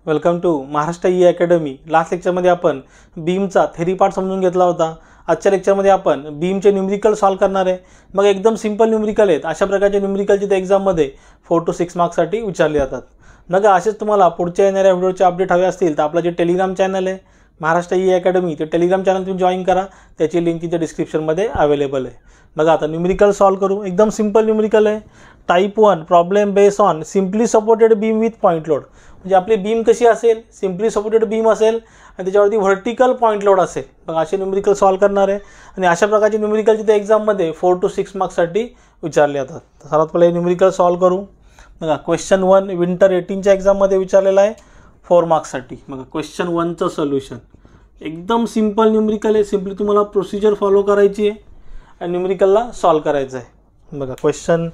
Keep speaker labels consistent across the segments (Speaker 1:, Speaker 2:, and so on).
Speaker 1: Welcome to Maharashtra e academy. Last लेक्चरमध्ये आपण बीमचा थेरी पार्ट समजून घेतला होता। आजच्या लेक्चरमध्ये आपण बीमचे न्यूमेरिकल सॉल्व करणार आहे। मग एकदम सिंपल न्यूमेरिकल आहेत। अशा प्रकारचे न्यूमेरिकलचे त्या एग्जाममध्ये 4 to 6 मार्क्ससाठी विचारले जातात। मग असेच तुम्हाला पुढच्या येणाऱ्या व्हिडिओचे अपडेट हवे असतील तर आपला जे टेलिग्राम चॅनल आहे महाराष्ट्र ई अकॅडमी, ते टेलिग्राम चॅनल तुम्ही जॉईन करा। त्याची लिंक तिथे डिस्क्रिप्शनमध्ये अवेलेबल आहे। बघा आता न्यूमेरिकल सॉल्व करू। एकदम सिंपल न्यूमेरिकल आहे। Type 1 problem based on simply supported beam width point load. म्हणजे आपली बीम कशी असेल, सिम्पली सपोर्टेड बीम असेल आणि त्याच्यावरती व्हर्टिकल पॉइंट लोड असेल। बघा असे न्यूमेरिकल सॉल्व करणार आहे आणि अशा प्रकारचे न्यूमेरिकलचे त्या एग्जाममध्ये 4 to 6 मार्क्ससाठी विचारले जातात। तर सर्वात पहिले न्यूमेरिकल सॉल्व करू। बघा क्वेश्चन 1 विंटर 18च्या एग्जाममध्ये विचारलेला आहे 4 मार्क्ससाठी। बघा क्वेश्चन 1चं सोल्युशन एकदम सिंपल न्यूमेरिकल आहे। सिम्पली तुम्हाला प्रोसिजर फॉलो करायची आहे आणि न्यूमेरिकलला सॉल्व करायचं आहे। बघा क्वेश्चन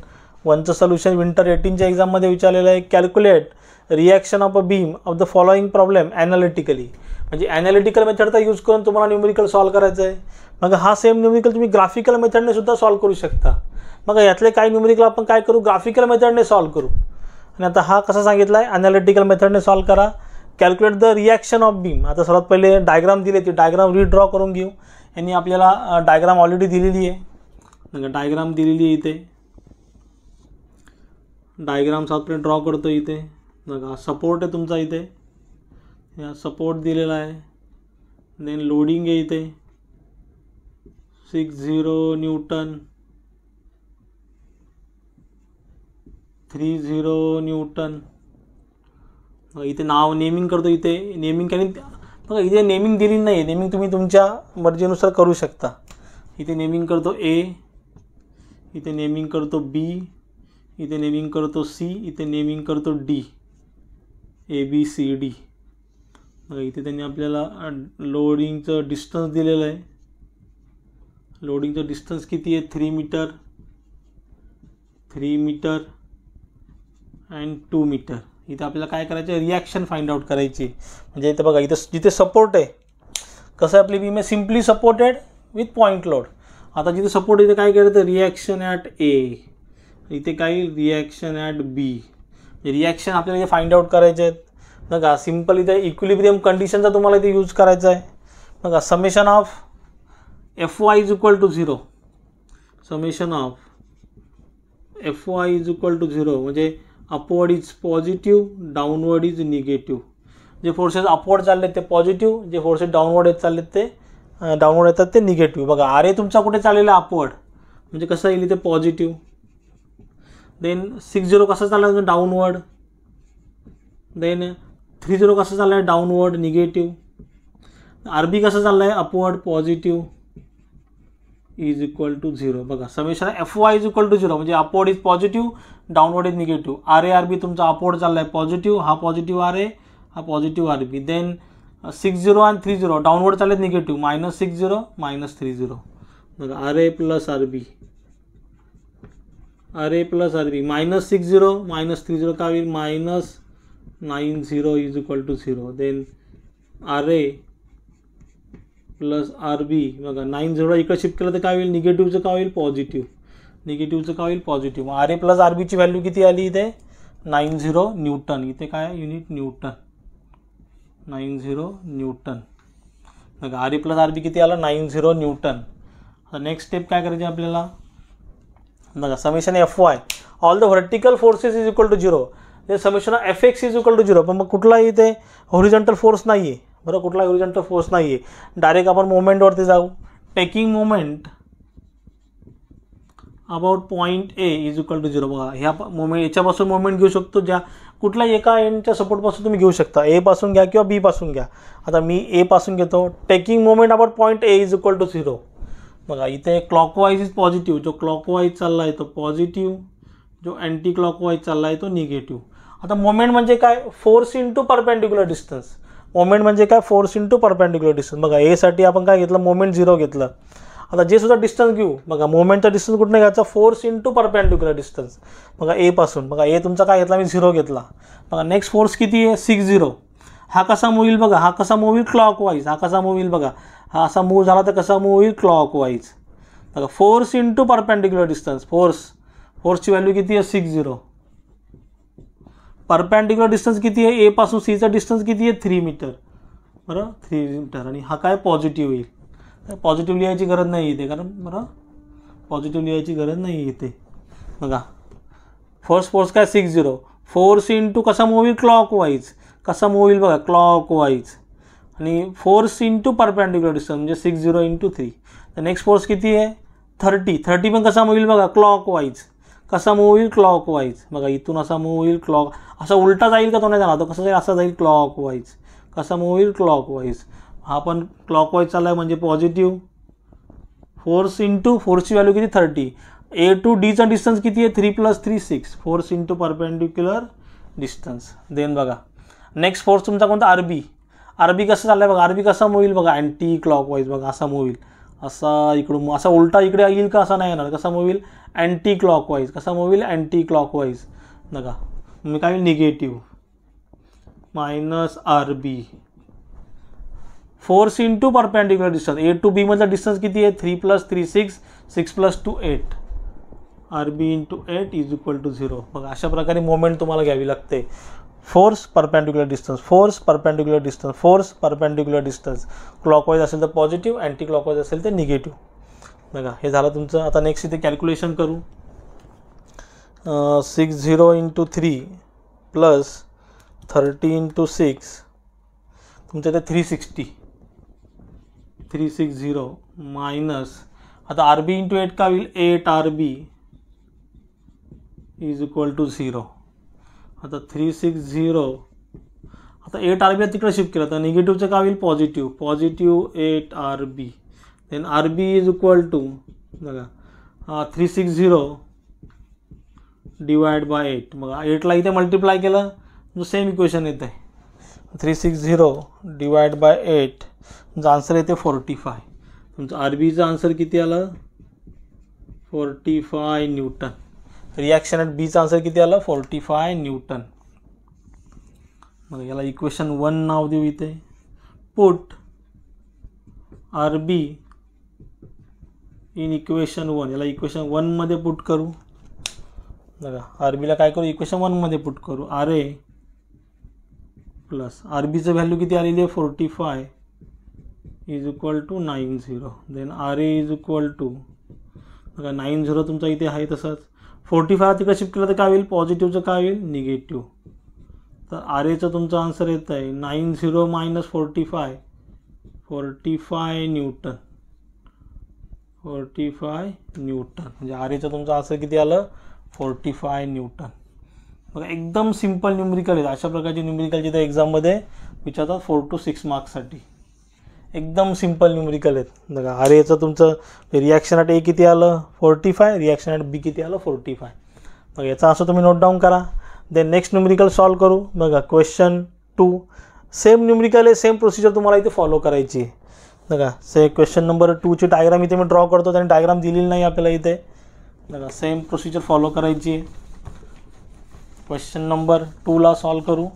Speaker 1: 1चं सोल्युशन विंटर 18च्या एग्जाममध्ये विचारलेलं आहे। Calculate reaction of a beam of the following problem analytically. म्हणजे ॲनालिटिकल मेथडचा यूज करून तुम्हाला न्यूमेरिकल सॉल्व करायचं आहे। मग हा सेम न्यूमेरिकल तुम्ही ग्राफिकल मेथडने सुद्धा सॉल्व करू शकता। मग यातले काही न्यूमेरिकल आपण काय करू, ग्राफिकल मेथडने सॉल्व करू। आणि आता हा कसा सांगितला आहे, ॲनालिटिकल मेथडने सॉल्व करा। Calculate the reaction of beam. आता सर्वात पहिले डायग्राम दिली, ती डायग्राम रीड्रॉ करून घेऊ। यांनी आपल्याला डायग्राम ऑलरेडी दिलेली आहे। बघा डायग्राम दिलेली आहे इथे। डायग्राम सर्वात पहिले ड्रॉ करतो इथे। बघा सपोर्ट आहे तुमचा इथे, या सपोर्ट दिलेला आहे। देन लोडिंग आहे इथे 60 न्यूटन, 30 न्यूटन। इथे नाव नेमिंग करतो इथे। नेमिंग काही बघा इथे नेमिंग दिली नाही आहे। नेमिंग तुम्ही तुमच्या मर्जीनुसार करू शकता। इथे नेमिंग करतो ए, इथे नेमिंग करतो बी, इथे नेमिंग करतो सी, इथे नेमिंग करतो डी, ABCD। बघा इथे त्यांनी आपल्याला लोडिंगचं डिस्टन्स दिलेलं आहे। लोडिंगचं डिस्टन्स किती आहे, 3 मीटर, 3 मीटर अँड 2 मीटर। इथे आपल्याला काय करायचं आहे, रिॲक्शन फाइंड आउट करायची। म्हणजे इथे बघा इथे जिथे सपोर्ट आहे, कसं आपली बीम आहे simply supported with point load. आता जिथे सपोर्ट इथे काय करायचं, रिॲक्शन ॲट ए, इथे काय रिॲक्शन ॲट बी। रिॲक्शन आपल्याला इथे फाइंड आउट करायचे आहेत। बघा सिम्पल इथे इक्विलिब्रियम कंडिशनचा तुम्हाला इथे यूज करायचा आहे। बघा summation of Fy is equal to 0, summation of Fy is equal to 0 म्हणजे upward is positive, downward is negative. जे फोर्सेस अपवर्ड चालले ते पॉझिटिव्ह, जे फोर्सेस डाऊनवर्ड येत चालले ते डाऊनवर्ड येतात ते निगेटिव्ह। बघा आर तुमचा कुठे चाललेला अपवर्ड, म्हणजे कसं येईल इथे पॉझिटिव्ह। देन 60 कसं चालला आहे डाऊनवर्ड, देन 30 कसं चाललं आहे डाऊनवर्ड निगेटिव्ह। आर बी कसं चाललं आहे upward positive is equal to 0। बघा summation Fy is equal to 0 म्हणजे upward is positive, downward is negative. R B तुमचा अपवर्ड चालला आहे पॉझिटिव्ह, हा पॉझिटिव्ह आर ए, हा पॉझिटिव्ह आर बी। देन 60 आणि 30 डाऊनवर्ड चालले निगेटिव्ह, -60 -30। बघा R A plus R B, R A plus R B, -60 -30 काय होईल -90 is equal to 0। Then R A plus R B, बघा 90 इकडे शिफ्ट केलं तर काय होईल, निगेटिव्हचं काय होईल पॉझिटिव्ह, निगेटिव्हचं काय होईल positive. R A plus R बीची व्हॅल्यू किती आली इथे 90 न्यूटन। इथे काय युनिट न्यूटन, 90 न्यूटन। बघा आर ए प्लस आर बी किती आला 90 न्यूटन। आता नेक्स्ट स्टेप काय करायची आपल्याला, बघा summation Fy all the vertical forces is equal to 0, ते summation Fx is equal to 0। पण मग कुठलाही इथे हॉरिझॉन्टल फोर्स नाही आहे, बरोबर, कुठला हॉरिझॉन्टल फोर्स नाही आहे। डायरेक्ट आपण मोमेंटवरती जाऊ। Taking moment about point A is equal to 0। बघा ह्या मोमेंट याच्यापासून मोमेंट घेऊ शकतो, ज्या कुठल्याही एका एंडच्या सपोर्टपासून तुम्ही घेऊ शकता। ए पासून घ्या किंवा बी पासून घ्या। आता मी ए पासून घेतो। Taking moment about point A is equal to 0। बघा इथे क्लॉकवाईज इज पॉझिटिव्ह, जो क्लॉकवाईज चालला आहे तो पॉझिटिव्ह, जो अँटी क्लॉकवाईज चालला आहे तो निगेटिव्ह। आता मोमेंट म्हणजे काय, force into perpendicular distance. Moment म्हणजे काय, फोर्स इंटू परपेंडिक्युलर डिस्टन्स। बघा एसाठी आपण काय घेतलं, मोमेंट 0 घेतलं। आता जे सुद्धा डिस्टन्स घेऊ, बघा मोमेंटचा डिस्टन्स कुठनं घ्यायचा, फोर्स इंटू परपेंडिक्युलर डिस्टन्स। बघा ए पासून, बघा ए तुमचा काय घेतला मी 0 घेतला। बघा नेक्स्ट फोर्स किती आहे 60। हा कसा मूव होईल, बघा हा कसा मूव होईल क्लॉकवाईज, हा कसा मूव होईल, बघा हा असा मूव झाला तर कसा मूव होईल क्लॉकवाईज। बघा फोर्स इंटू परपेंडिक्युलर डिस्टन्स, फोर्सची व्हॅल्यू किती आहे 60, परपेंडिक्युलर डिस्टन्स किती आहे, ए पासून सीचा डिस्टन्स किती आहे 3 मीटर, बरं 3 मीटर. आणि हा काय पॉझिटिव्ह येईल. पॉझिटिव्ह लिहायची गरज नाही इथे, कारण बरं पॉझिटिव्ह लिहायची गरज नाही इथे. बघा फर्स्ट फोर्स काय 60, फोर्स इंटू कसा मूव्ह होईल क्लॉकवाईज, कसा मूव्ह होईल बघा क्लॉकवाईज. आणि फोर्स इंटू परपेंडिक्युलर डिस्टन्स म्हणजे 60 इंटू 3. तर नेक्स्ट फोर्स किती आहे 30 पण कसा मूव्ह होईल बघा क्लॉकवाईज, कसा मूव्ह होईल क्लॉकवाईज. बघा इथून असा मूव्ह होईल क्लॉक, असा उलटा जाईल का तो नाही जाणार, तो कसं जाईल असा जाईल क्लॉकवाईज, कसा मूव्ह होईल क्लॉकवाईज. हा पण क्लॉकवाईज चालला आहे म्हणजे पॉझिटिव्ह. फोर्स इंटू फोर्सची व्हॅल्यू किती 30, ए टू डीचा डिस्टन्स किती आहे 3 + 3 6, force into perpendicular distance. Then बघा नेक्स्ट फोर्स तुमचा कोणता आरबी. आरबी कसं चाललं आहे बघा, आरबी कसा मूव्ह होईल बघा अँटी क्लॉकवाईज. बघा असा मूव्ह होईल, असा इकडून असा उलटा इकडे येईल का असा नाही येणार, कसा मूव्ह होईल अँटी क्लॉकवाईज, कसा मूव्ह होईल अँटी क्लॉकवाईज. बघा मी काय होईल negative minus r b. Force into perpendicular distance, a to b मधला डिस्टन्स किती आहे 3 + 3 6, 6 + 2 8, आर बी इंटू 8 = 0. बघा अशा प्रकारे मोमेंट तुम्हाला घ्यावी लागते. Force perpendicular distance, force perpendicular distance, force perpendicular distance. Clockwise असेल तर पॉझिटिव्ह, अँटी क्लॉकवाईज असेल तर निगेटिव्ह. बघा हे झालं तुमचं. आता नेक्स्ट इथे कॅल्क्युलेशन करू. 60 इंटू 3 प्लस 30 इंटू 6 तुमचं इथे 360 मायनस आता आर बी इंटू 8 का होईल 8 आर बी = 0. आता 360 आता 8 आर बी तिकडे शिफ्ट केलं तर निगेटिव्हचं का होईल positive 8 R B. Then R B = बघा 360 डिवाइड बाय 8. बघा 8ला इथे मल्टिप्लाय केलं तर सेम इक्वेशन येत आहे. 360 डिवाइड बाय 8 तुमचा आन्सर येते 45. तुमचं आर बीचं आन्सर किती आलं 45 न्यूटन. रिॲक्शन ॲट बीचं आन्सर किती आलं 45 न्यूटन. मग याला इक्वेशन 1 नाव देऊ इथे. Put R B in equation 1. याला इक्वेशन 1 मध्ये पुट करू. बघा आर बीला काय करू इक्वेशन 1 मध्ये पुट करू. R A plus R बीचं value किती आलेली आहे 45 = 90. देन आर ए बघा 90 तुमचा इथे आहे तसंच. 45 तिकडे शिफ्ट केलं तर काय होईल पॉझिटिव्हचं काय होईल निगेटिव्ह. तर आर एचं तुमचं आन्सर येतं आहे 90 मायनस 45 न्यूटन. 45 न्यूटन म्हणजे आर एचं तुमचं आन्सर किती आलं 45 न्यूटन. बघा एकदम सिम्पल न्यूमरिकल आहे. अशा प्रकारचे न्यूमरिकल जिथे एक्झाममध्ये विचारतात 4 to 6 मार्क्ससाठी. एकदम सिम्पल न्यूमरिकल आहेत. बघा आर एचं तुमचं रिॲक्शन ॲट ए किती आलं 45, रिॲक्शन ॲट बी किती आलं 45. बघा याचा असं तुम्ही नोट डाऊन करा. देन नेक्स्ट न्यूमरिकल सॉल्व करू. बघा क्वेश्चन 2 सेम न्यूमरिकल आहे, सेम प्रोसिजर तुम्हाला इथे फॉलो करायची आहे. बघा क्वेश्चन नंबर 2ची डायग्राम इथे मी ड्रॉ करतो, त्याने डायग्राम दिलेली नाही आपल्याला इथे. बघा सेम प्रोसिजर फॉलो करायची आहे. क्वेश्चन नंबर 2ला सॉल्व करू.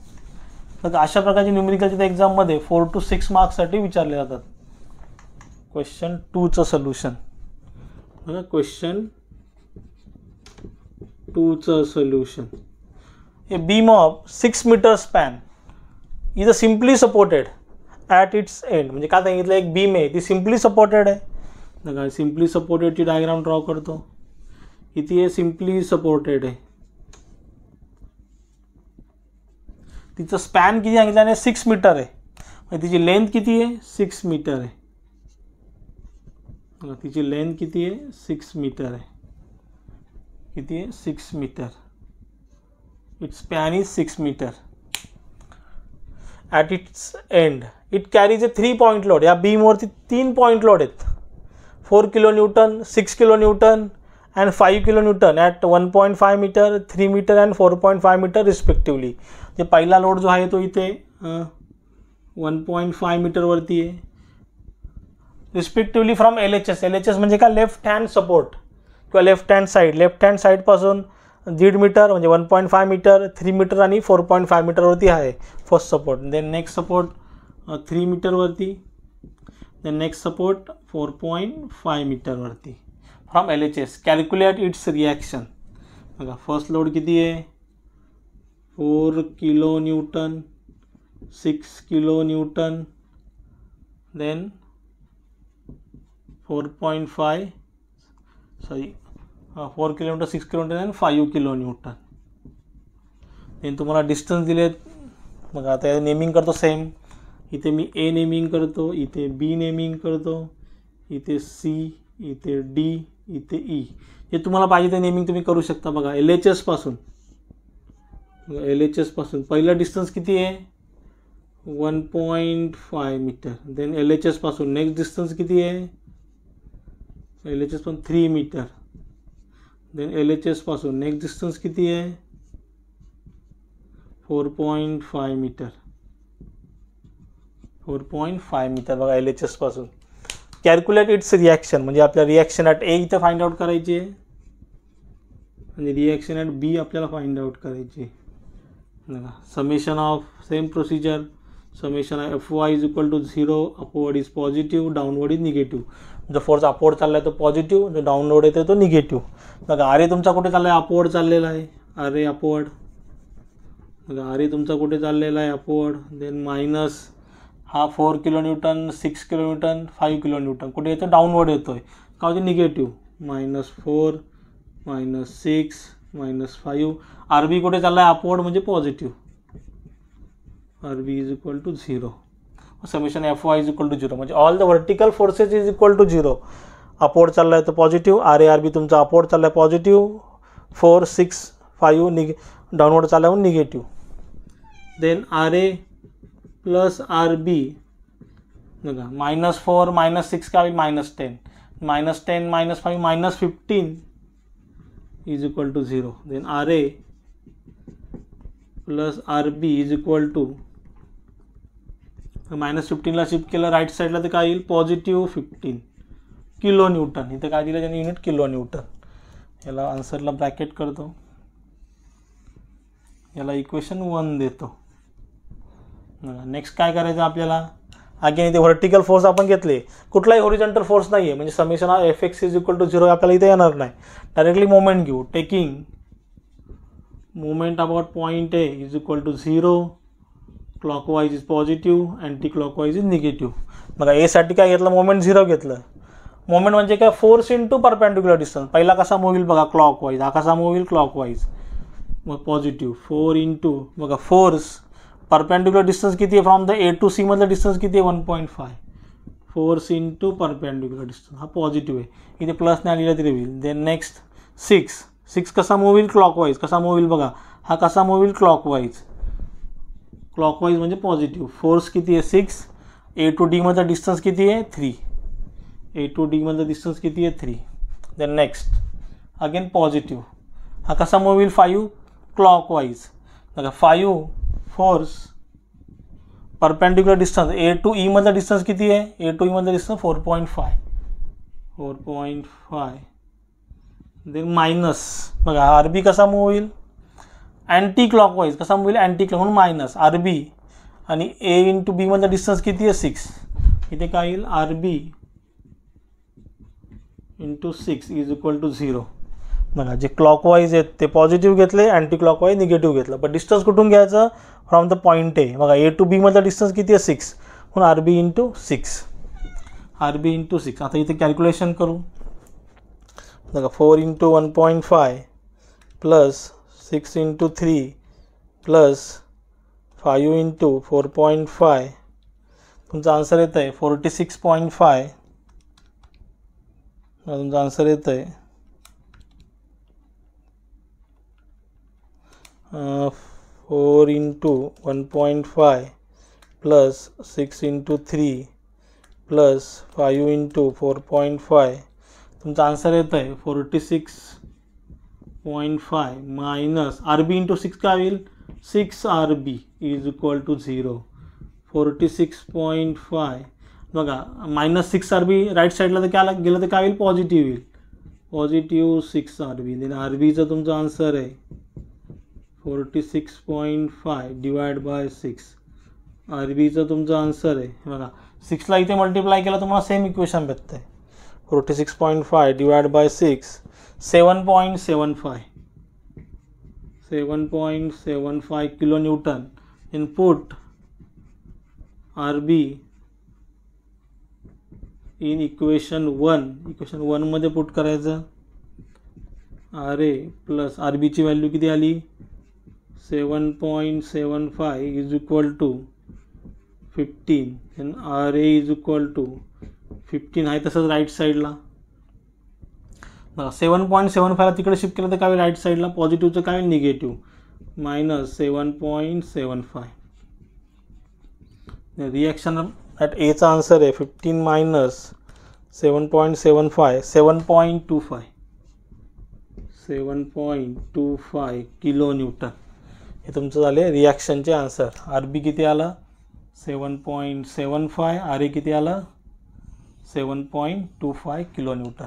Speaker 1: बघा अशा प्रकारचे न्यूमरिकल तिथे एक्झाममध्ये 4 to 6 मार्क्ससाठी विचारले जातात. क्वेश्चन 2चं सोल्युशन बघा. क्वेश्चन 2चं solution. A beam of 6 meter span is simply supported at its end. म्हणजे काय सांगितलं एक बीम आहे ती सिम्पली सपोर्टेड आहे. बघा सिम्पली सपोर्टेडची डायग्राम ड्रॉ करतो. किती आहे सिम्पली सपोर्टेड आहे. तिचं स्पॅन किती सांगितलं 6 मीटर आहे. म्हणजे तिची लेंथ किती आहे 6 मीटर आहे. बघा तिची लेंथ किती आहे 6 मीटर आहे. किती आहे 6 metre. Its span is 6 meter. At its end, it carries a 3-point load. या बीमवरती 3 पॉईंट लोड आहेत. 4 kN, 6 kN and 5 kN at 1.5 meter, 3 meter and 4.5 meter respectively. जे पहिला लोड जो आहे तो इथे 1.5 मीटरवरती आहे. Respectively from LHS. LHS म्हणजे काय लेफ्ट हँड सपोर्ट किंवा left hand side. Left hand साईडपासून 1.5 मीटर म्हणजे 1.5 मीटर, 3 मीटर आणि 4.5 मीटरवरती आहे first support. Then next support 3 मीटरवरती. देन नेक्स्ट सपोर्ट 4.5 मीटरवरती from LHS. Calculate its reaction. बघा फर्स्ट लोड किती आहे 4 kilo newton, 6 kilo newton, then 4.5 4 kilometre, 6 kilometre आणि 5 किलो न्यूटन. देन तुम्हाला डिस्टन्स दिलेत. मग आता नेमिंग करतो सेम. इथे मी ए नेमिंग करतो, इथे बी नेमिंग करतो, इथे सी, इथे डी, इथे ई. जे तुम्हाला पाहिजे ते नेमिंग तुम्ही करू शकता. बघा LHS पासून, LHS पासून पहिला डिस्टन्स किती आहे 1.5 मीटर. देन LHS पासून नेक्स्ट डिस्टन्स किती आहे, LHS पासून 3 मीटर. देन LHS पासून नेक्स्ट डिस्टन्स किती आहे 4.5 मीटर. 4.5 मीटर बघा LHS पासून. कॅल्क्युलेट इट्स रिॲक्शन, म्हणजे आपल्या रिॲक्शन ॲट ए इथं फाइंड आउट करायची आहे आणि रिॲक्शन ॲट बी आपल्याला फाइंड आउट करायची आहे. बघा summation of same procedure, summation Fy is equal to 0. Upward is positive, downward is negative. जो फोर्स अपवर्ड चालला आहे तो पॉझिटिव्ह, जो डाऊनवर्ड येतो तो निगेटिव्ह. बघा आरे तुमचा कुठे चालला आहे, अपवर्ड चाललेला आहे. आरे अपवर्ड. बघा आरे तुमचा कुठे चाललेला आहे, अपवर्ड. देन मायनस हा 4 kilo newton, 6 kilo Newton, 5 kilo Newton कुठे येतो, डाऊनवर्ड येतो आहे. का होते निगेटिव्ह. -4, -6, -5. RB कुठे चालला आहे, अपवर्ड म्हणजे positive. RB is equal to 0. Summation Fy is equal to 0, म्हणजे all the vertical forces is equal to 0. Upward चालला आहे तर पॉझिटिव्ह, RB तुमचा अपवर्ड चालला आहे पॉझिटिव्ह, 4, 6, 5 डाऊनवर्ड चालला आहे negative. Then RA plus RB बघा -4 -6 काय होईल -10, -10 -5 -15 is equal to 0. Then RA plus RB is equal to -15ला शिफ्ट केलं राईट साईडला तर काय येईल +15 किलो न्यूटन. इथे काय दिलं त्याने युनिट किलो न्यूटन. याला आन्सरला ब्रॅकेट करतो, याला इक्वेशन 1 देतो. नेक्स्ट काय करायचं आपल्याला, अगेन इथे व्हर्टिकल फोर्स आपण घेतले, कुठलाही हॉरिझॉन्टल फोर्स नाही आहे, म्हणजे summation of Fx is equal to 0 आपल्याला इथे येणार नाही. डायरेक्टली मोमेंट घेऊ. Taking moment about point A is equal to 0, clockwise is positive, anti clockwise is negative. बघा ए साठी काय घेतलं, मोमेंट 0 घेतलं. मोमेंट म्हणजे काय, फोर्स इंटू परपेंडिक्युलर डिस्टन्स. पहिला कसा मूव्ह होईल बघा क्लॉकवाईज, हा कसा मूव्ह होईल क्लॉकवाईज, मग पॉझिटिव्ह 4 इंटू बघा फोर्स परपेंडिक्युलर डिस्टन्स किती आहे from the A to C मधलं डिस्टन्स किती आहे 1.5. फोर्स इंटू परपेंडिक्युलर डिस्टन्स हा पॉझिटिव्ह आहे, इथे प्लस नाही लिहिलं तरी होईल. देन नेक्स्ट 6 कसा मूव्ह होईल क्लॉकवाईज, कसा मूव्ह होईल बघा, हा कसा मूव्ह होईल क्लॉकवाईज. क्लॉकवाईज म्हणजे पॉझिटिव्ह. फोर्स किती आहे 6, A टू D मधलं डिस्टन्स किती आहे 3, A टू D मधलं डिस्टन्स किती आहे 3. देन नेक्स्ट अगेन पॉझिटिव्ह, हा कसा मूव्ह होईल 5 क्लॉकवाईज. बघा 5 force perpendicular distance A to E मधलं डिस्टन्स किती आहे, A टू E मधलं डिस्टन्स 4.5. देन मायनस बघा RB कसा मूव्ह होईल अँटी क्लॉकवाईज, कसा मूव्ह होईल अँटी क्लॉक म्हणून मायनस RB आणि A इंटू B मधलं डिस्टन्स किती आहे 6. इथे काय येईल RB into 6 is equal to 0. बघा जे क्लॉकवाईज आहेत ते पॉझिटिव्ह घेतले, अँटी क्लॉकवाईज निगेटिव्ह घेतलं. पण डिस्टन्स कुठून घ्यायचं, फ्रॉम द पॉईंट A. बघा A टू B मधलं डिस्टन्स किती आहे 6, म्हणून RB इंटू 6. RB into 6. आता इथे कॅल्क्युलेशन करू. बघा 4 into 1.5 plus 6 into 3 plus 5 into 4.5. तुमचा आन्सर येतं आहे 46.5. तुमचा आन्सर येतं आहे 4 into 1.5 plus 6 into 3 plus 5 into 4.5. तुमचा आन्सर येतं आहे 46.5 मायनस RB इंटू 6 काय होईल 6RB इज इक्वल टू 0. 46.5 बघा मायनस 6RB राईट साईडला तर काय गेलं तर काय होईल पॉझिटिव्ह येईल, पॉझिटिव्ह 6RB. देन RBचं तुमचा आन्सर आहे 46.5 डिवाइड बाय 6. RBचं तुमचा आन्सर आहे बघा 6ला इथे मल्टिप्लाय केला तुम्हाला सेम इक्वेशन भेटतं आहे 46.5 divide by 6 7.75. 7.75 kilo Newton. Input RB in equation 1 मध्ये पुट करायचं. RA प्लस RBची व्हॅल्यू किती आली 7.75 इज इक्वल टू 15 आणि RA इज इक्वल टू 15 आहे तसंच राईट साईडला. 7.75 तिकडे शिफ्ट केलं तर काय होईल राईट साईडला पॉझिटिव्हचं काय होईल निगेटिव्ह -7.75. रिॲक्शन ॲट एचा आन्सर आहे 15 मायनस 7.75 7.25 किलो न्यूटन. हे तुमचं झाले रिॲक्शनचे आन्सर. RB किती आलं 7.75, RA किती आलं 7.25 किलो न्यूटन.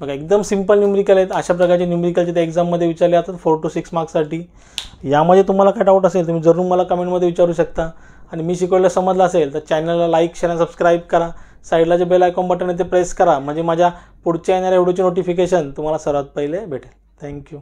Speaker 1: बघा एकदम सिंपल न्यूमरिकल आहेत. अशा प्रकारचे न्यूमरिकलचे त्या एक्झाममध्ये विचारले जातात 4 to 6 मार्क्ससाठी. यामध्ये तुम्हाला काय डाऊट असेल तुम्ही जरूर मला कमेंटमध्ये विचारू शकता. आणि मी शिकवलेलं समजलं असेल तर चॅनलला लाईक शेअर आणि सबस्क्राईब करा. साईडला जे बेल आयकॉन बटन आहे ते प्रेस करा म्हणजे माझ्या पुढच्या येणाऱ्या व्हिडिओचे नोटिफिकेशन तुम्हाला सर्वात पहिले भेटेल. थँक्यू.